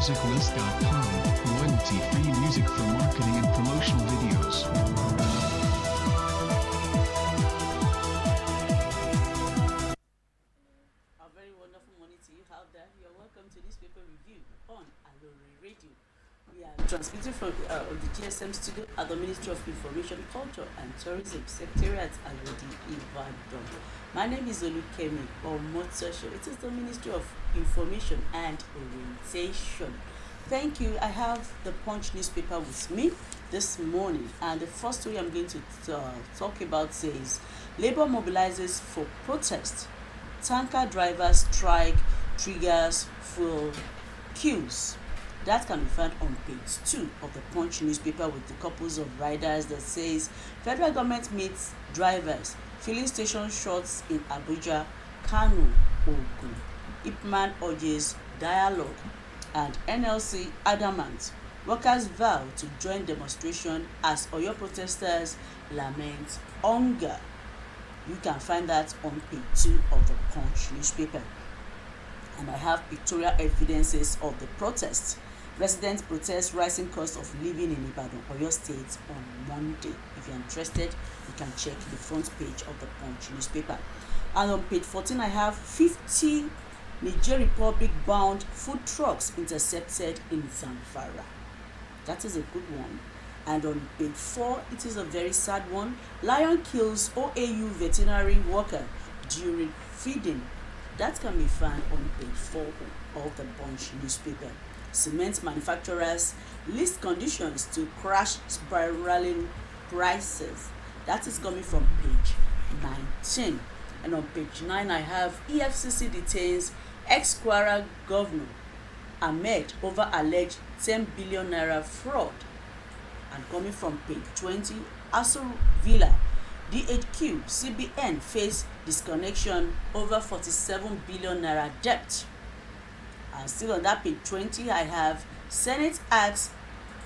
musiclist.com, royalty-free music for marketing and promotional videos. A very wonderful morning to you out there. You're welcome to Newspaper Review on Aloore Radio. We are transmitting from the GSM studio at the Ministry of Information, Culture and Tourism Secretariat Aloore Ibadan. My name is Olukemi Omotosho. It is the Ministry of Information and Orientation. Thank you. I have the Punch newspaper with me this morning, and the first story I'm going to talk about says Labour mobilizes for protest. Tanker drivers strike triggers fuel queues. That can be found on page 2 of the Punch newspaper with the couples of riders that says federal government meets drivers, filling station shuts in Abuja, Kano, Ogun. Ipman urges dialogue, and NLC adamant. Workers vow to join demonstration as Oyo protesters lament hunger. You can find that on page 2 of the Punch newspaper. And I have pictorial evidences of the protests. Residents protest rising cost of living in Ibadan, Oyo State on Monday. If you're interested, you can check the front page of the Punch newspaper. And on page 14, I have 50 Niger Republic bound food trucks intercepted in Zamfara. That is a good one. And on page 4, it is a very sad one. Lion kills OAU veterinary worker during feeding. That can be found on page 4 of the Punch newspaper. Cement manufacturers list conditions to crash spiraling prices. That is coming from page 19. And on page 9, I have EFCC detains ex-Kwara governor Ahmed over alleged 10 billion naira fraud. And coming from page 20, Aloore Villa, DHQ, CBN face disconnection over 47 billion naira debt. And still on that page 20, I have Senate asks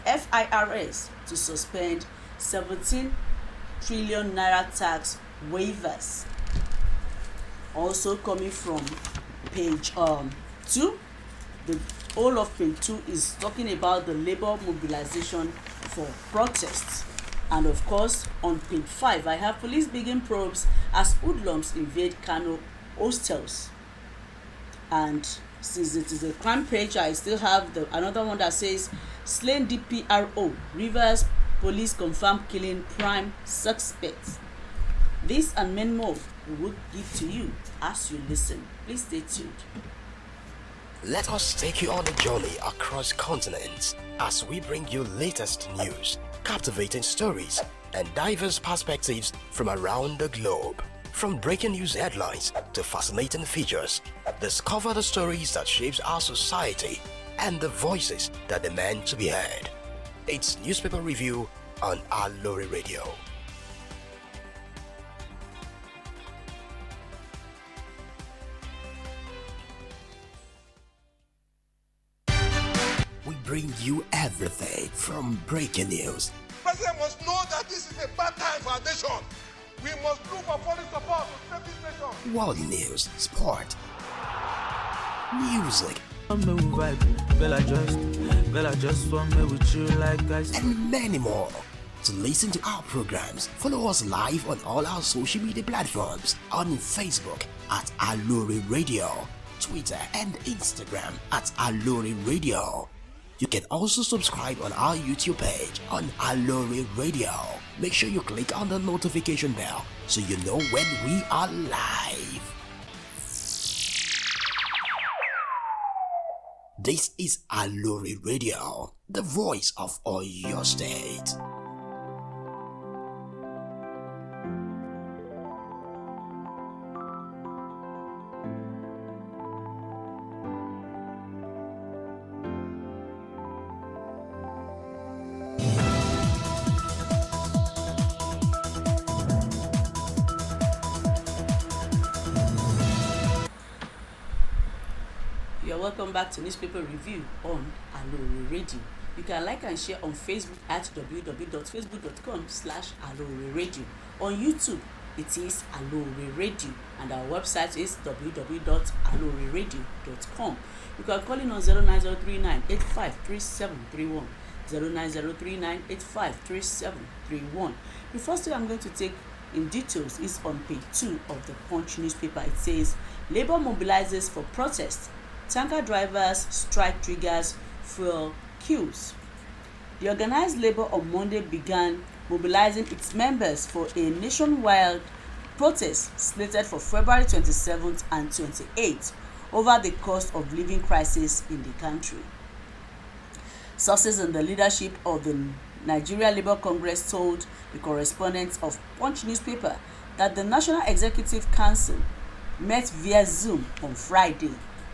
FIRS to suspend 17 trillion naira tax waivers. Also coming from page 2, the whole of page 2 is talking about the labor mobilization for protests. And of course, on page 5, I have police begin probes as hoodlums invade Kano hostels. And since it is a crime page, I still have another one that says slain DPRO, Rivers police confirm killing prime suspects. This and many more we will give to you as you listen. Please stay tuned. Let us take you on a journey across continents as we bring you latest news, captivating stories, and diverse perspectives from around the globe. From breaking news headlines to fascinating features, discover the stories that shapes our society and the voices that demand to be heard. It's Newspaper Review on Aloore Radio. We bring you everything from breaking news. President must know that this is a bad time for our nation. We must look for foreign support to save this nation. World news, sport, music, Girl, I just want me with you like guys. and many more. To listen to our programs, follow us live on all our social media platforms on Facebook at Aloore Radio, Twitter and Instagram at Aloore Radio. You can also subscribe on our YouTube page on Aloore Radio. Make sure you click on the notification bell so you know when we are live. This is Aloore Radio, the voice of Oyo State. You are welcome back to Newspaper Review on Aloore Radio. You can like and share on Facebook at www.facebook.com/Aloore Radio. On YouTube, It is Aloore Radio, and our website is www.alooreradio.com. You can call in on 09039 853731. 09039 853731. The first thing I'm going to take in details is on page 2 of the Punch newspaper. It says, Labour mobilizes for protest. Tanker drivers strike triggers fuel queues. The organized labour on Monday began mobilizing its members for a nationwide protest slated for February 27th and 28th over the cost of living crisis in the country. Sources in the leadership of the Nigeria Labour Congress told the correspondents of Punch newspaper that the National Executive Council met via Zoom on Friday,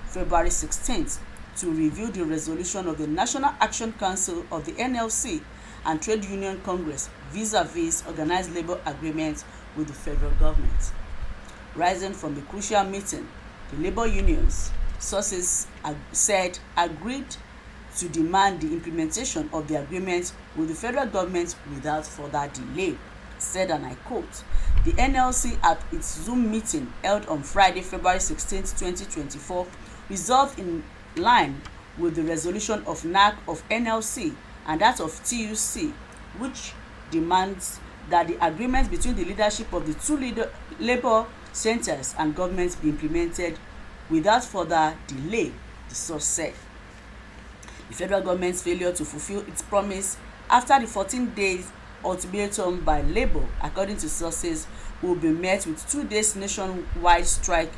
February 16th, to review the resolution of the National Action Council of the NLC and Trade Union Congress vis-a-vis organized labour agreements with the federal government. Rising from the crucial meeting, the labour unions, sources said, agreed to demand the implementation of the agreement with the federal government without further delay. Said, and I quote, the NLC at its Zoom meeting held on Friday, February 16, 2024, resolved in line with the resolution of NAC of NLC and that of TUC, which demands that the agreement between the leadership of the two labour centres and government be implemented without further delay, the source said. The federal government's failure to fulfil its promise after the 14 days ultimatum by Labour, according to sources, will be met with 2 days nationwide strike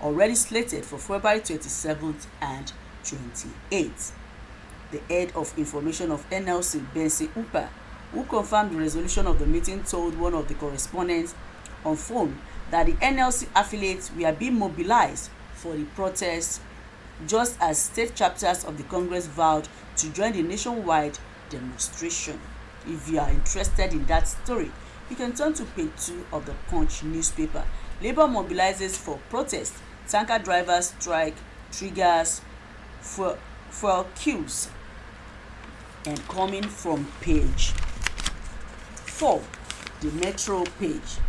already slated for February 27th and 28th. The head of information of NLC, Bensi Upa, who confirmed the resolution of the meeting, told one of the correspondents on phone that the NLC affiliates were being mobilized for the protest, just as state chapters of the Congress vowed to join the nationwide demonstration. If you are interested in that story, you can turn to page 2 of the Punch newspaper. Labour mobilizes for protest. Tanker drivers strike triggers fuel queues. And coming from page 4, the Metro page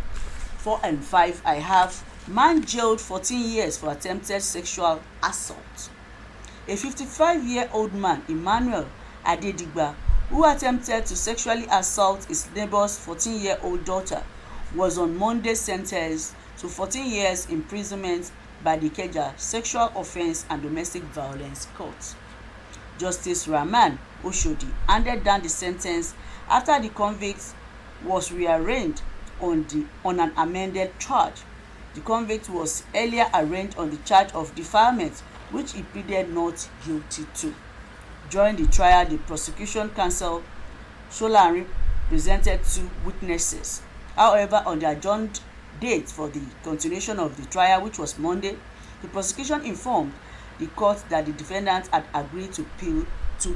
4 and 5, I have man jailed 14 years for attempted sexual assault. A 55-year-old man, Emmanuel Adedigba, who attempted to sexually assault his neighbor's 14-year-old daughter, was on Monday sentenced to 14 years imprisonment by the Ikeja Sexual Offence and Domestic Violence Court. Justice Rahman Oshodi handed down the sentence after the convict was rearraigned on an amended charge. The convict was earlier arraigned on the charge of defilement, which he pleaded not guilty to. During the trial, the prosecution counsel Sholanri presented 2 witnesses. However, on the adjourned date for the continuation of the trial, which was Monday, the prosecution informed the court that the defendant had agreed to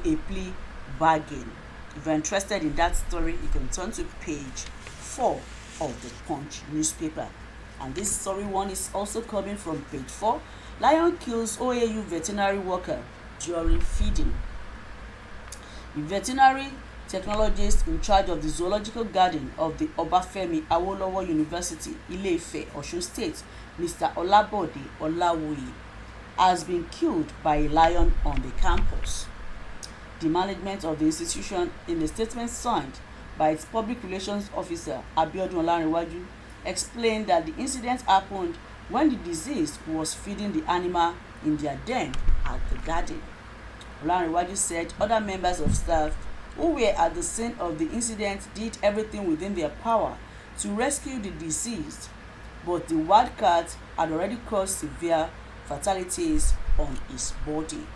a plea bargain. If you're interested in that story, you can turn to page 4 of the Punch newspaper. And this story one is also coming from page 4. Lion kills OAU veterinary worker during feeding. The veterinary technologist in charge of the zoological garden of the Obafemi Awolowo University, Ile-Ife, Osun State, Mr. Olabode Olawoye, has been killed by a lion on the campus. The management of the institution, in a statement signed by its public relations officer, Abiodun Olanrewaju, explained that the incident happened when the deceased was feeding the animal in their den at the garden. Olanrewaju said other members of staff who were at the scene of the incident did everything within their power to rescue the deceased, but the wild cat had already caused severe fatalities on his body.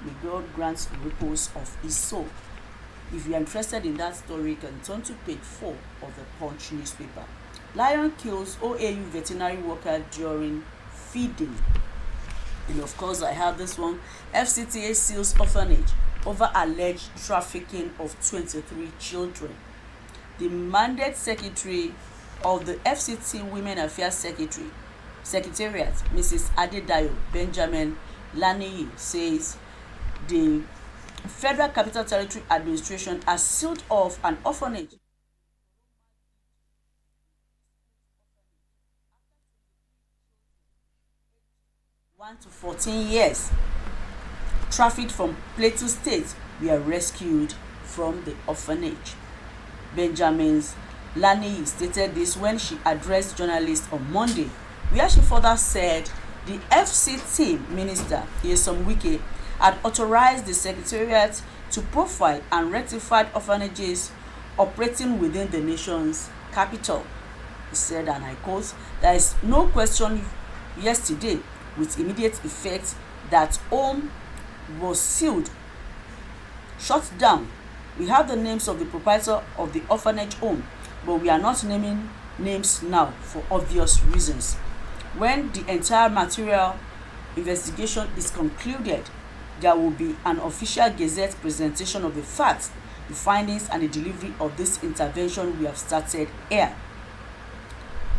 May God grant repose of his soul. If you are interested in that story, you can turn to page 4 of the Punch newspaper. Lion kills OAU veterinary worker during feeding. And of course, I have this one. FCTA seals orphanage over alleged trafficking of 23 children. The mandate secretary of the FCT Women Affairs Secretariat, Mrs. Adedayo Benjamin Laniyi, says the Federal Capital Territory Administration has sealed off an orphanage 1 to 14 years, trafficked from Plateau State, were rescued from the orphanage. Benjamin Lani stated this when she addressed journalists on Monday, where she further said the FCT minister, Nyesom Wike, had authorized the secretariat to profile and rectify orphanages operating within the nation's capital. He said, and I quote, "There is no question yesterday with immediate effect that home was sealed, shut down. We have the names of the proprietor of the orphanage home, but we are not naming names now for obvious reasons. When the entire material investigation is concluded, there will be an official gazette presentation of the facts, the findings, and the delivery of this intervention we have started here.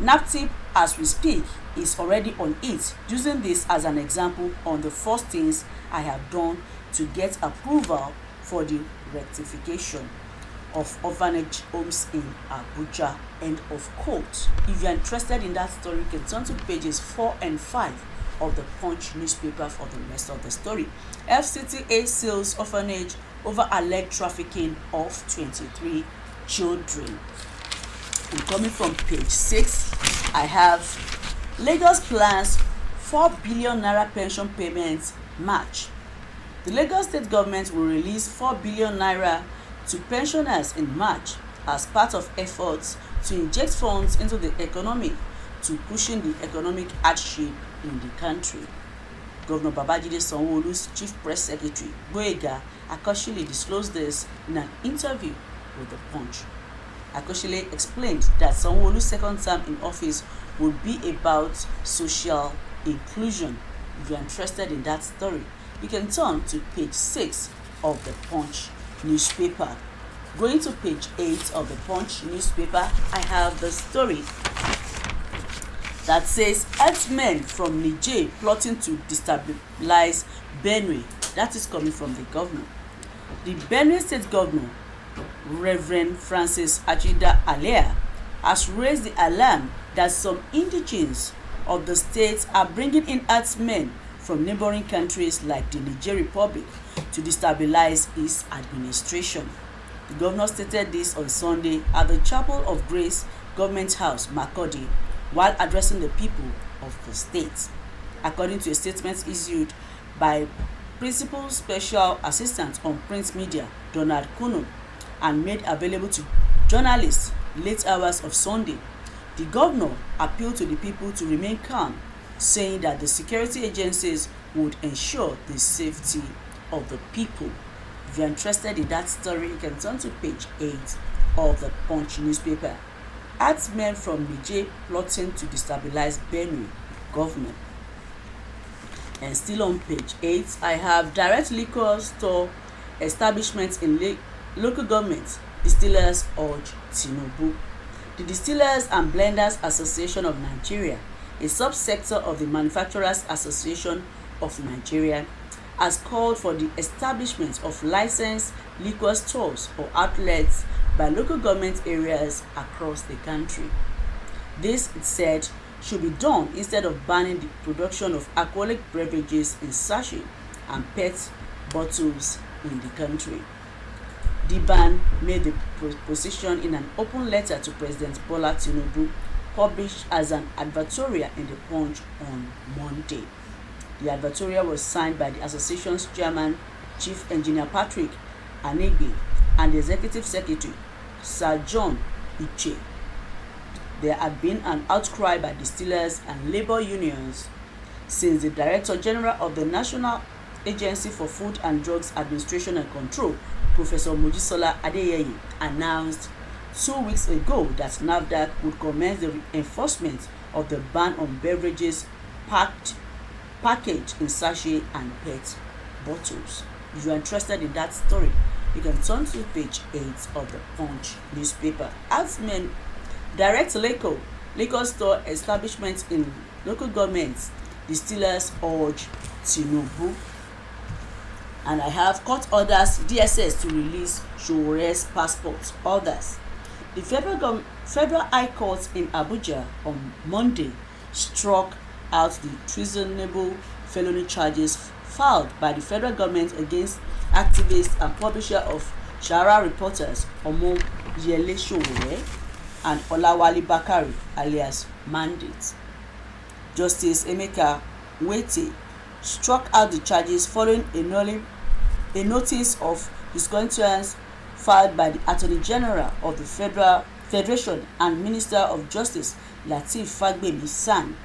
NAPTIP, as we speak, is already on it, using this as an example on the first things I have done to get approval for the rectification of orphanage homes in Abuja." End of quote. If you are interested in that story, you can turn to pages 4 and 5 of the Punch newspaper for the rest of the story. FCTA seals orphanage over alleged trafficking of 23 children. And coming from page 6, I have Lagos plans 4 billion naira pension payments March. The Lagos state government will release 4 billion naira to pensioners in March as part of efforts to inject funds into the economy to cushion the economic hardship in the country. Governor Babajide Sanwo-Olu's chief press secretary, Gboyega Akosile, disclosed this in an interview with The Punch. Akosile explained that Sanwo-Olu's second term in office would be about social inclusion. If you are interested in that story, you can turn to page 6 of the Punch newspaper. Going to page 8 of the Punch newspaper, I have the story that says herdsmen from Niger plotting to destabilize Benue. That is coming from the governor. The Benue state governor, Reverend Francis Achida Aloore, has raised the alarm that some indigenes of the state are bringing in herdsmen from neighboring countries like the Niger Republic to destabilize his administration. The governor stated this on Sunday at the Chapel of Grace Government House, Makurdi, while addressing the people of the state. According to a statement issued by Principal Special Assistant on Print Media, Donald Kuno, and made available to journalists late hours of Sunday, the governor appealed to the people to remain calm, saying that the security agencies would ensure the safety of the people. If you're interested in that story, you can turn to page 8 of the Punch newspaper. Herdsmen from Niger plotting to destabilize Benue government. And still on page 8, I have direct liquor store establishments in local governments. Distillers urge Tinubu. The Distillers and Blenders Association of Nigeria, a subsector of the Manufacturers Association of Nigeria, has called for the establishment of licensed liquor stores or outlets by local government areas across the country. This, it said, should be done instead of banning the production of alcoholic beverages in sachet and PET bottles in the country. The ban made the proposition in an open letter to President Bola Tinubu, published as an advertorial in the Punch on Monday. The advertorial was signed by the association's chairman, Chief Engineer Patrick Anegbe, and the executive secretary, Sir John Iche. There had been an outcry by distillers and labor unions since the Director General of the National Agency for Food and Drugs Administration and Control, Professor Mojisola Adeyeye, announced 2 weeks ago that NAFDAC would commence the enforcement of the ban on beverages packaged in sachet and PET bottles. If you are interested in that story, you can turn to page 8 of the Punch newspaper. Herdsmen direct liquor store establishments in local governments. Distillers urge Tinubu. And I have court orders DSS to release Showore's passport orders. The Federal High Court in Abuja on Monday struck out the treasonable felony charges filed by the federal government against activist and publisher of Shara reporters Omoyele Sowore and Olawale Bakari alias Mandate. Justice Emeka Nwite struck out the charges following a notice of discontinuance filed by the Attorney General of the Federation and Minister of Justice Lateef Fagbemi-San.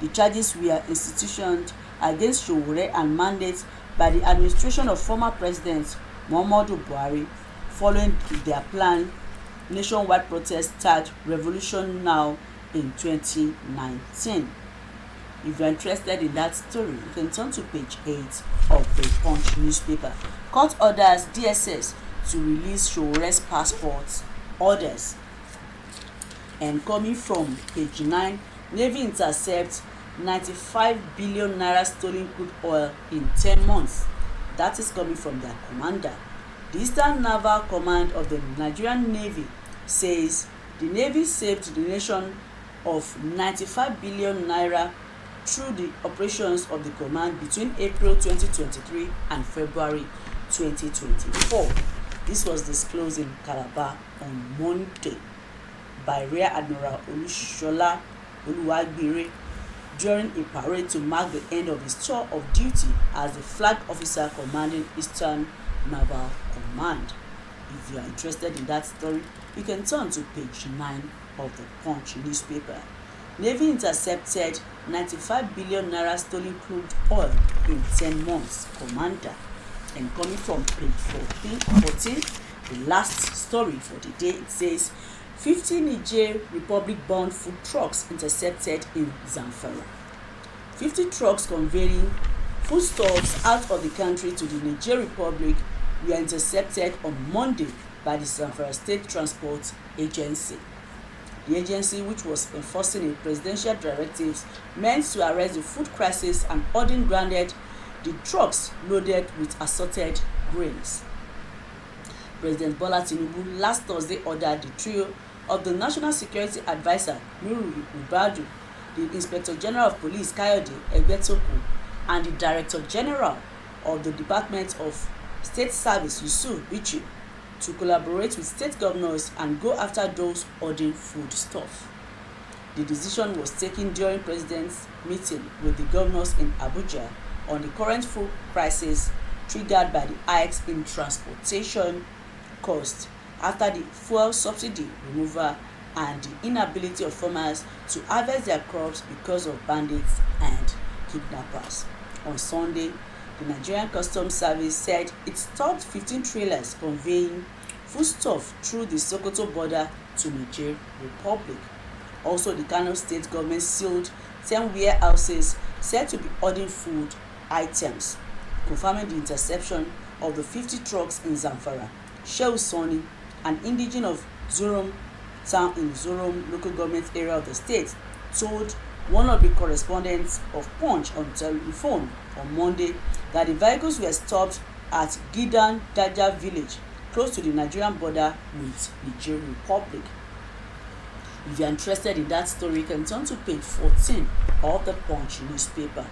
The charges were institutioned against Sowore and Mandate by the administration of former President Muhammadu Buhari following their planned nationwide protest tagged Revolution Now in 2019. If you're interested in that story, you can turn to page 8 of the Punch newspaper. Court orders DSS to release Sowore's passports orders. And coming from page 9, Navy intercepts 95 billion naira stolen crude oil in 10 months. That is coming from their commander. The Eastern Naval Command of the Nigerian Navy says the Navy saved the nation of 95 billion naira through the operations of the command between April 2023 and February 2024. This was disclosed in Calabar on Monday by Rear Admiral Olusola Oluwagbere during a parade to mark the end of his tour of duty as the flag officer commanding Eastern Naval Command. If you are interested in that story, you can turn to page 9 of the Punch newspaper. Navy intercepted 95 billion naira stolen crude oil in 10 months, commander. And coming from page 14, the last story for the day, it says 50 Niger Republic-bound food trucks intercepted in Zamfara. 50 trucks conveying foodstuffs out of the country to the Niger Republic were intercepted on Monday by the Zamfara State Transport Agency. The agency, which was enforcing a presidential directive meant to arrest the food crisis and ordered grounded the trucks loaded with assorted grains. President Bola Tinubu last Thursday ordered the trio of the National Security Adviser Nuru Ubadu, the Inspector General of Police Kayode Egbetoku, and the Director General of the Department of State Service Yusuf Bichi to collaborate with state governors and go after those ordering food stuff. The decision was taken during President's meeting with the governors in Abuja on the current food crisis triggered by the hikes in transportation costs after the fuel subsidy removal and the inability of farmers to harvest their crops because of bandits and kidnappers. On Sunday, the Nigerian Customs Service said it stopped 15 trailers conveying foodstuff through the Sokoto border to Niger Republic. Also, the Kano State government sealed 10 warehouses said to be holding food items, confirming the interception of the 50 trucks in Zamfara. Shehu Sani, an indigene of Zorom town in Zorom local government area of the state, told one of the correspondents of Punch on telephone on Monday that the vehicles were stopped at Gidan Daja village close to the Nigerian border with Niger Republic. If you are interested in that story, you can turn to page 14 of the Punch newspaper.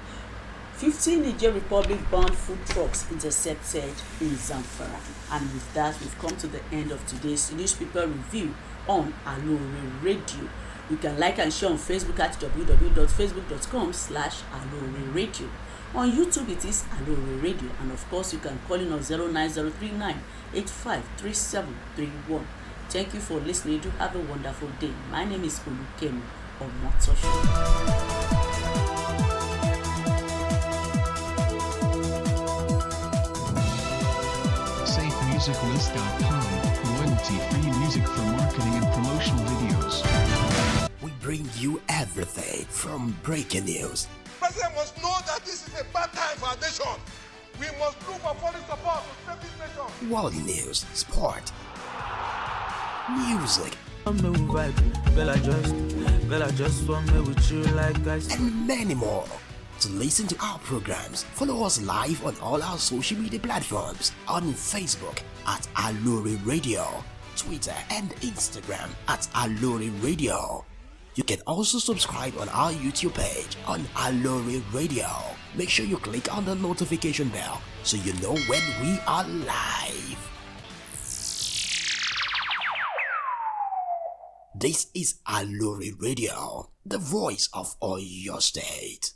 50 Niger Republic-bound food trucks intercepted in Zamfara. And with that, we've come to the end of today's newspaper review on Aloore Radio. You can like and share on Facebook at www.facebook.com/Aloore Radio. On YouTube, it is Aloore Radio. And of course, you can call in on 09039853731. Thank you for listening. Do have a wonderful day. My name is Olukemi Omotosho. SafeMusicList.com, royalty-free music for marketing and promotional videos. We bring you everything from breaking news, President must know that this is a bad time for our nation. We must look for foreign support to save this nation. world news, sport, music, Girl, I just want me with you like I said. and many more. To listen to our programs, follow us live on all our social media platforms on Facebook at Aloore Radio, Twitter and Instagram at Aloore Radio. You can also subscribe on our YouTube page on Aloore Radio. Make sure you click on the notification bell so you know when we are live. This is Aloore Radio, the voice of Oyo State.